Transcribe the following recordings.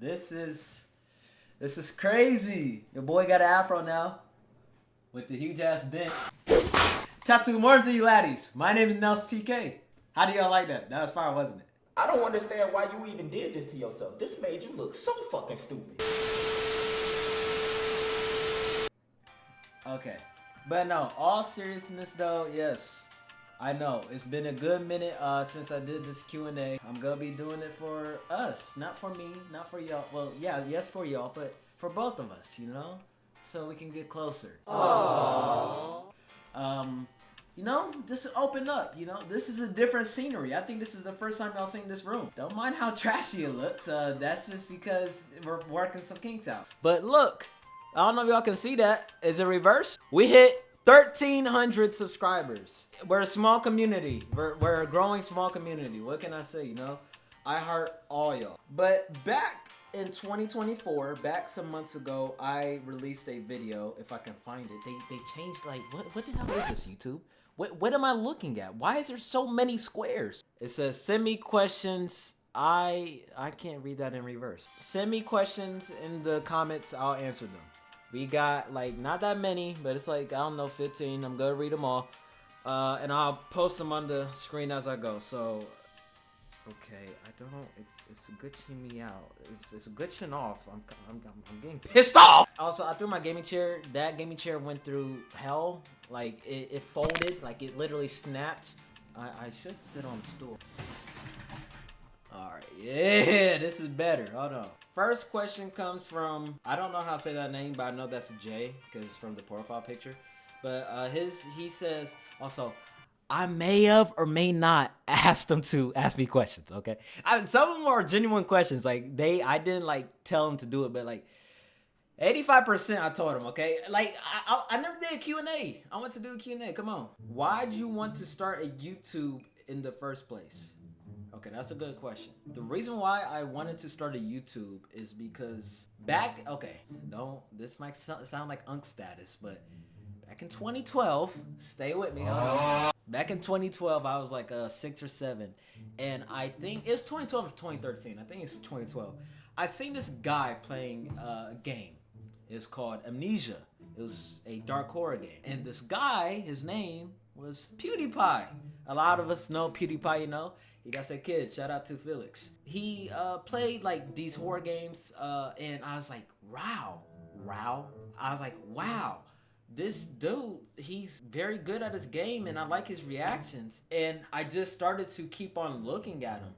This is crazy. Your boy got an afro now with the huge ass dent. Top 2 morning to you laddies. My name is 𝙒𝙀𝙀𝘼𝙏. How do y'all like that? That was fire, wasn't it? I don't understand why you even did this to yourself. This made you look so fucking stupid. Okay. But no, all seriousness though, yes. I know, it's been a good minute since I did this Q&A. I'm gonna be doing it for us, not for me, not for y'all. Well, yeah, yes for y'all, but for both of us, you know? So we can get closer. Aww. You know, just open up, you know? This is a different scenery. I think this is the first time y'all seen this room. Don't mind how trashy it looks. That's just because we're working some kinks out. But look, I don't know if y'all can see that. Is it reverse? We hit 1,300 subscribers. We're a small community. We're a growing small community. What can I say, you know? iHeart all y'all. But back in 2024, back some months ago, I released a video, if I can find it. They changed, like, what the hell is this, YouTube? What am I looking at? Why is there so many squares? It says, send me questions. I can't read that in reverse. Send me questions in the comments, I'll answer them. We got, like, not that many, but it's like, I don't know, 15. I'm gonna read them all. And I'll post them on the screen as I go. So, okay, it's glitching me out. It's glitching off. I'm getting pissed off. Also, I threw my gaming chair. That gaming chair went through hell. Like, it folded. Like, it literally snapped. I should sit on the stool. Alright, yeah, this is better. Hold on. First question comes from, I don't know how to say that name, but I know that's a J, because it's from the profile picture. But he says, also, I may have or may not asked them to ask me questions, okay? Some of them are genuine questions. Like, I didn't, like, tell them to do it, but, like, 85% I told them, okay? Like, I never did a Q&A. I want to do a Q&A, come on. Why'd you want to start a YouTube in the first place? Okay, that's a good question. The reason why I wanted to start a YouTube is because this might sound like unk status, but back in 2012, stay with me, hold on. Back in 2012, I was like 6 or 7, and I think it's 2012 or 2013. I think it's 2012. I seen this guy playing a game. It's called Amnesia. It was a dark horror game, and this guy, his name was PewDiePie. A lot of us know PewDiePie, you know. He got that kid. Shout out to Felix. He played like these horror games, and I was like, wow. I was like, wow. This dude, he's very good at his game, and I like his reactions. And I just started to keep on looking at him,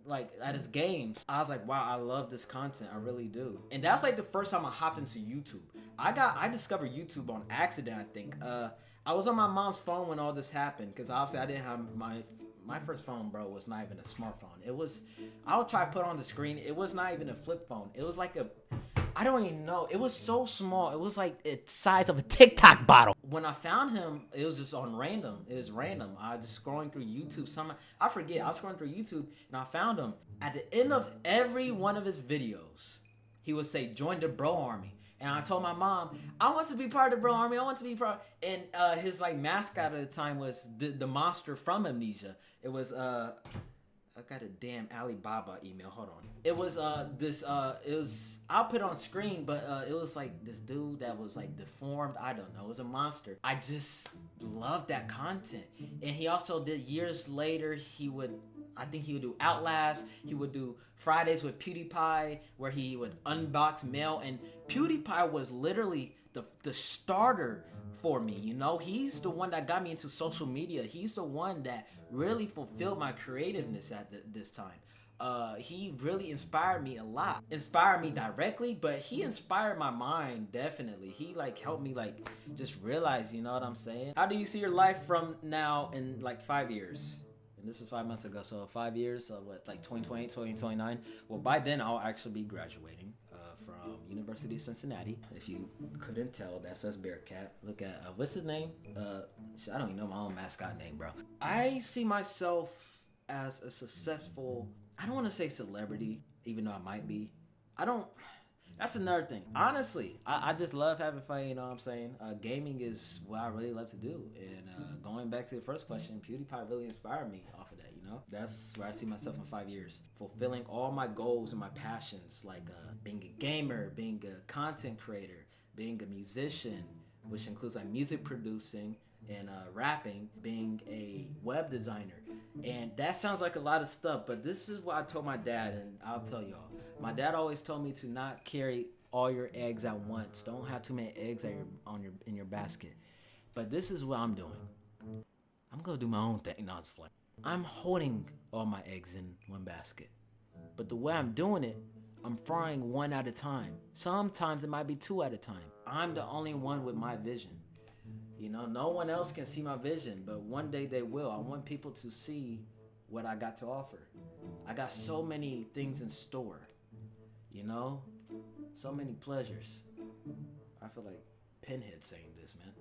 like at his games. I was like, wow, I love this content. I really do. And that's like the first time I hopped into YouTube. I discovered YouTube on accident, I think. I was on my mom's phone when all this happened, because obviously I didn't have my first phone, bro, was not even a smartphone. It was, I would try to put on the screen. It was not even a flip phone. It was like I don't even know. It was so small. It was like the size of a TikTok bottle. When I found him, it was just on random. It was random. I was just scrolling through YouTube. I forget. I was scrolling through YouTube, and I found him. At the end of every one of his videos, he would say, join the bro army. And I told my mom, I want to be part of the bro army. I want to be part. And his like mascot at the time was the monster from Amnesia. It was I got a damn Alibaba email. Hold on. It was I'll put it on screen, but it was like this dude that was like deformed. I don't know. It was a monster. I just loved that content. And he also did years later. I think he would do Outlast. He would do Fridays with PewDiePie, where he would unbox mail. And PewDiePie was literally the starter for me, you know? He's the one that got me into social media. He's the one that really fulfilled my creativeness at this time. He really inspired me a lot. Inspired me directly, but he inspired my mind, definitely. He like helped me like just realize, you know what I'm saying? How do you see your life from now in like 5 years? And this was 5 months ago, so 5 years, so what, like 2020, 2029? Well, by then, I'll actually be graduating from University of Cincinnati. If you couldn't tell, that says Bearcat. Look at, what's his name? I don't even know my own mascot name, bro. I see myself as a successful, I don't want to say celebrity, even though I might be. That's another thing. Honestly, I just love having fun, you know what I'm saying? Gaming is what I really love to do. And going back to the first question, PewDiePie really inspired me off of that, you know? That's where I see myself in 5 years. Fulfilling all my goals and my passions, like being a gamer, being a content creator, being a musician, which includes like music producing and rapping, being a web designer. And that sounds like a lot of stuff, but this is what I told my dad, and I'll tell y'all. My dad always told me to not carry all your eggs at once. Don't have too many eggs in your basket. But this is what I'm doing. I'm gonna do my own thing. No, it's flat. I'm holding all my eggs in one basket. But the way I'm doing it, I'm frying one at a time. Sometimes it might be two at a time. I'm the only one with my vision. You know, no one else can see my vision, but one day they will. I want people to see what I got to offer. I got so many things in store, you know? So many pleasures. I feel like Pinhead saying this, man.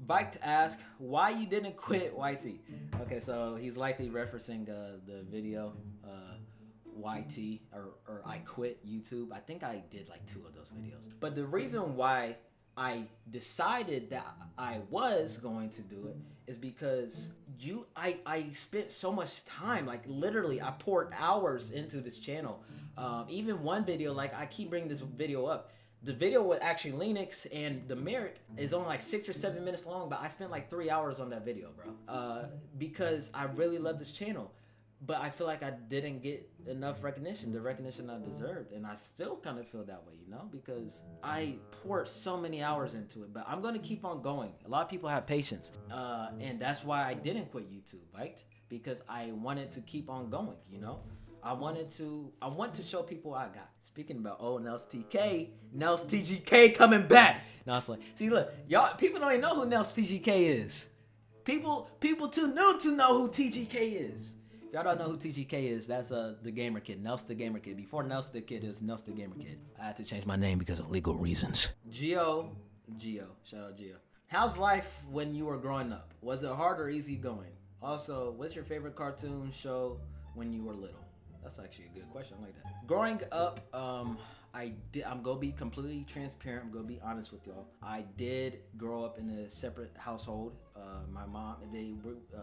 Vike asks, why you didn't quit YT? Okay, so he's likely referencing the video YT or I quit YouTube. I think I did like 2 of those videos. But the reason why I decided that I was going to do it is because I spent so much time, like literally I poured hours into this channel. Even one video, like I keep bringing this video up. The video with actually Linux and the Merrick is only like 6 or 7 minutes long, but I spent like 3 hours on that video, bro. Because I really love this channel. But I feel like I didn't get enough recognition, the recognition I deserved. And I still kind of feel that way, you know, because I poured so many hours into it. But I'm going to keep on going. A lot of people have patience. And that's why I didn't quit YouTube, right? Because I wanted to keep on going, you know. I want to show people what I got. Speaking about old 𝙒𝙀𝘆TGK, 𝙒𝙂TGK coming back. No, I'm playing. See, look, y'all, people don't even know who 𝙒𝙂TGK is. People too new to know who TGK is. If y'all don't know who TGK is, that's the gamer kid, 𝙒𝙂TGK. Before 𝙒𝙂TGK is 𝙒𝙂TGK. I had to change my name because of legal reasons. Geo, shout out Geo. How's life when you were growing up? Was it hard or easy going? Also, what's your favorite cartoon show when you were little? That's actually a good question. I like that. Growing up, I'm gonna be completely transparent. I'm gonna be honest with y'all. I did grow up in a separate household. My mom,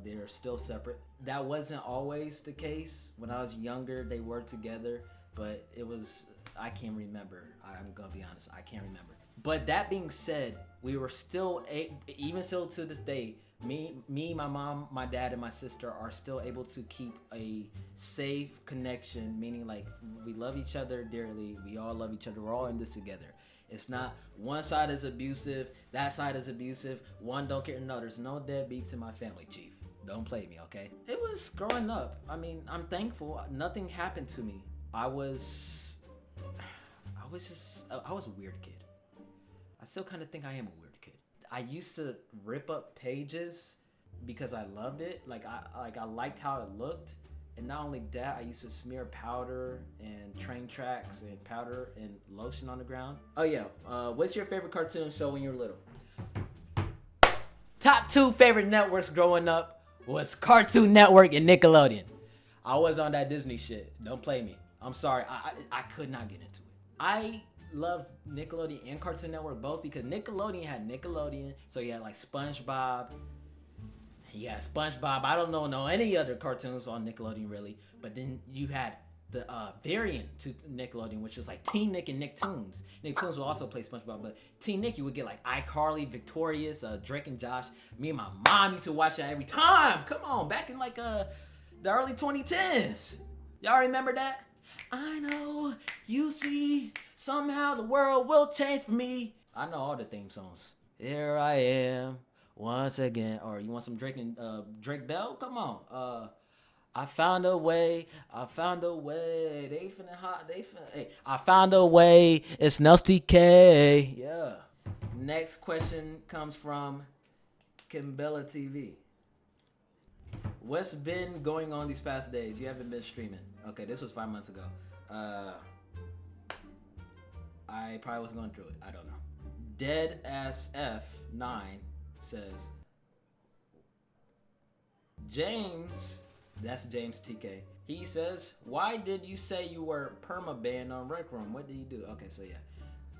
they're still separate. That wasn't always the case. When I was younger, they were together, but it was, I can't remember. I'm gonna be honest, I can't remember. But that being said, we were still, even still to this day, me, my mom, my dad, and my sister are still able to keep a safe connection, meaning like we love each other dearly. We all love each other. We're all in this together. It's not one side is abusive, that side is abusive, one don't care. No, there's no deadbeats in my family, Chief. Don't play me, okay? It was growing up. I mean, I'm thankful. Nothing happened to me. I was a weird kid. I still kind of think I am a weird kid. I used to rip up pages because I loved it. Like I liked how it looked. And not only that, I used to smear powder and train tracks and powder and lotion on the ground. Oh yeah, what's your favorite cartoon show when you were little? Top 2 favorite networks growing up was Cartoon Network and Nickelodeon. I was on that Disney shit. Don't play me. I'm sorry, I could not get into it. I love Nickelodeon and Cartoon Network both because Nickelodeon had Nickelodeon, so you had like SpongeBob. Yeah, SpongeBob. I don't know any other cartoons on Nickelodeon really, but then you had the variant to Nickelodeon, which was like Teen Nick and Nicktoons. Nicktoons will also play SpongeBob, but Teen Nick you would get like iCarly, Victorious, Drake and Josh. Me and my mom used to watch that every time. Come on, back in like the early 2010s. Y'all remember that? I know, you see, somehow the world will change for me. I know all the theme songs. Here I am, once again. Or you want some Drake and Drake Bell? Come on. I found a way. They finna hot. Hey, I found a way. It's 𝙒𝙂𝙀𝘆TGK. Yeah. Next question comes from Kimbella TV. What's been going on these past days? You haven't been streaming. Okay, this was 5 months ago. I probably was going through it. I don't know. DeadAssF9 says, James, that's James TK. He says, why did you say you were perma-banned on Rec Room? What did you do? Okay, so yeah.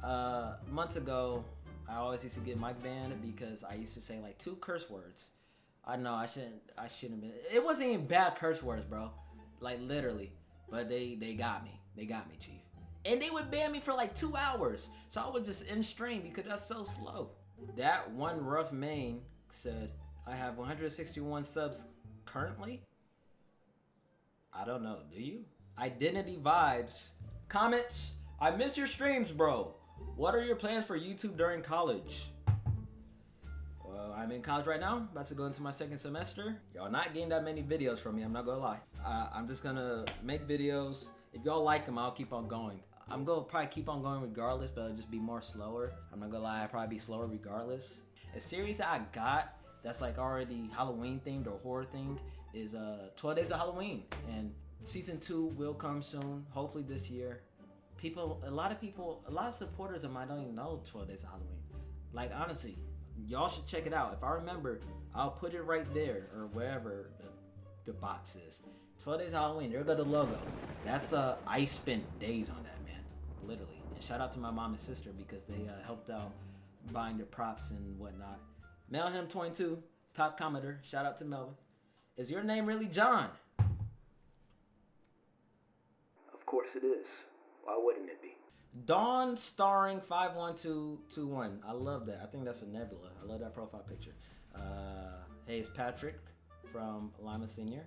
Months ago, I always used to get mic banned because I used to say like 2 curse words. I know I shouldn't have been. It wasn't even bad curse words, bro. Like literally. But they got me. They got me, Chief. And they would ban me for like 2 hours. So I was just in stream because that's so slow. That one rough main said, I have 161 subs currently. I don't know. Do you? Identity Vibes. Comments. I miss your streams, bro. What are your plans for YouTube during college? Well, I'm in college right now. About to go into my 2nd semester. Y'all not getting that many videos from me. I'm not gonna lie. I'm just gonna make videos. If y'all like them, I'll keep on going. I'm gonna probably keep on going regardless, but it'll just be more slower. I'm not gonna lie. I'll probably be slower regardless. A series that I got that's like already Halloween themed or horror themed is 12 Days of Halloween. And season 2 will come soon. Hopefully this year. A lot of supporters of mine don't even know 12 Days of Halloween. Like honestly, y'all should check it out. If I remember, I'll put it right there or wherever the box is. 12 Days of Halloween, there go the logo. That's I spent days on that, man. Literally. And shout out to my mom and sister because they helped out buying the props and whatnot. Melham22, top commenter. Shout out to Melvin. Is your name really John? Of course it is. Why wouldn't it be? Dawn starring 51221. I love that. I think that's a nebula. I love that profile picture. Hey, it's Patrick from Lima Senior.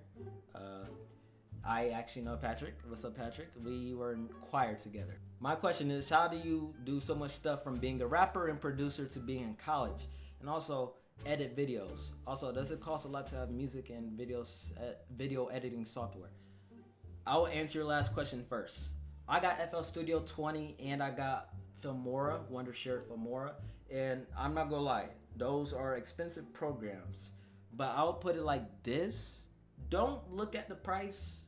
I actually know Patrick. What's up, Patrick? We were in choir together. My question is, how do you do so much stuff from being a rapper and producer to being in college? And also edit videos. Also, does it cost a lot to have music and video editing software? I will answer your last question first. I got FL Studio 20 and I got Filmora, Wondershare Filmora, and I'm not gonna lie, those are expensive programs. But I'll put it like this: don't look at the price.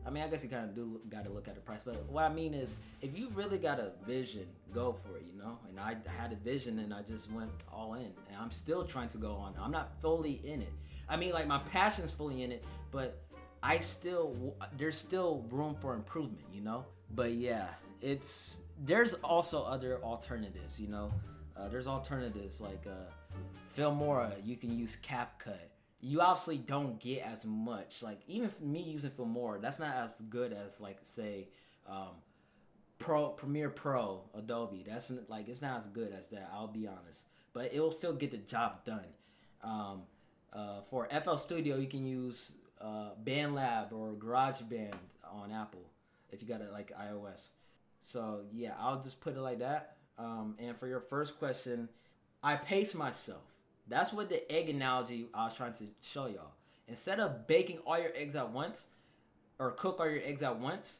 I mean, I guess you kind of do got to look at the price, but what I mean is, if you really got a vision, go for it, you know? And I had a vision and I just went all in, and I'm still trying to go on. I'm not fully in it. I mean, like my passion's fully in it, but there's still room for improvement, you know? But yeah, there's also other alternatives, you know? There's alternatives like Filmora, you can use CapCut. You obviously don't get as much, like even me using Filmora, that's not as good as like say Premiere Pro, Adobe. That's like, it's not as good as that, I'll be honest. But it will still get the job done. For FL Studio, you can use BandLab or GarageBand on Apple if you got it like iOS. So yeah, I'll just put it like that. And for your first question, I pace myself. That's what the egg analogy I was trying to show y'all. Instead of baking all your eggs at once or cook all your eggs at once,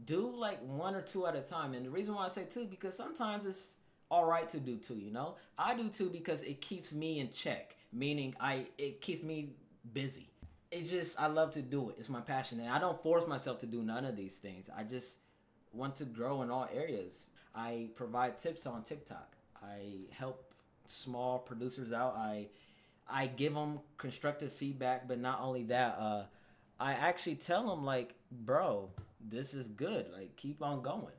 do like 1 or 2 at a time. And the reason why I say 2, because sometimes it's all right to do 2, you know? I do 2 because it keeps me in check, meaning it keeps me busy. I love to do it. It's my passion. And I don't force myself to do none of these things. I just want to grow in all areas. I provide tips on TikTok. I help small producers out. I give them constructive feedback, but not only that, I actually tell them like, bro, this is good. Like, keep on going.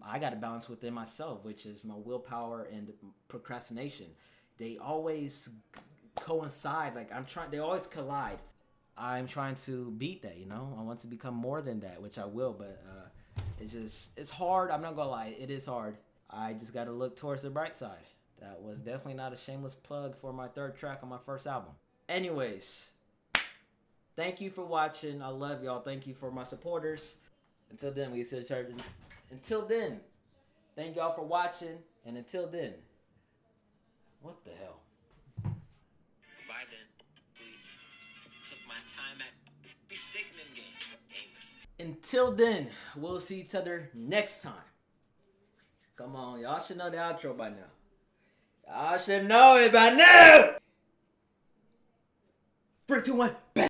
I got to balance within myself, which is my willpower and procrastination. They always coincide. Like they always collide. I'm trying to beat that, you know? I want to become more than that, which I will, but it's hard. I'm not gonna lie, it is hard. I just gotta look towards the bright side. That was definitely not a shameless plug for my 3rd track on my 1st album. Anyways, thank you for watching. I love y'all. Thank you for my supporters. Until then, we see each other. Until then, thank y'all for watching. And until then, what the hell? By then, we took my time at mistaking them game. Until then, we'll see each other next time. Come on, y'all should know the outro by now. I should know it by now! 3, 2, 1, bang!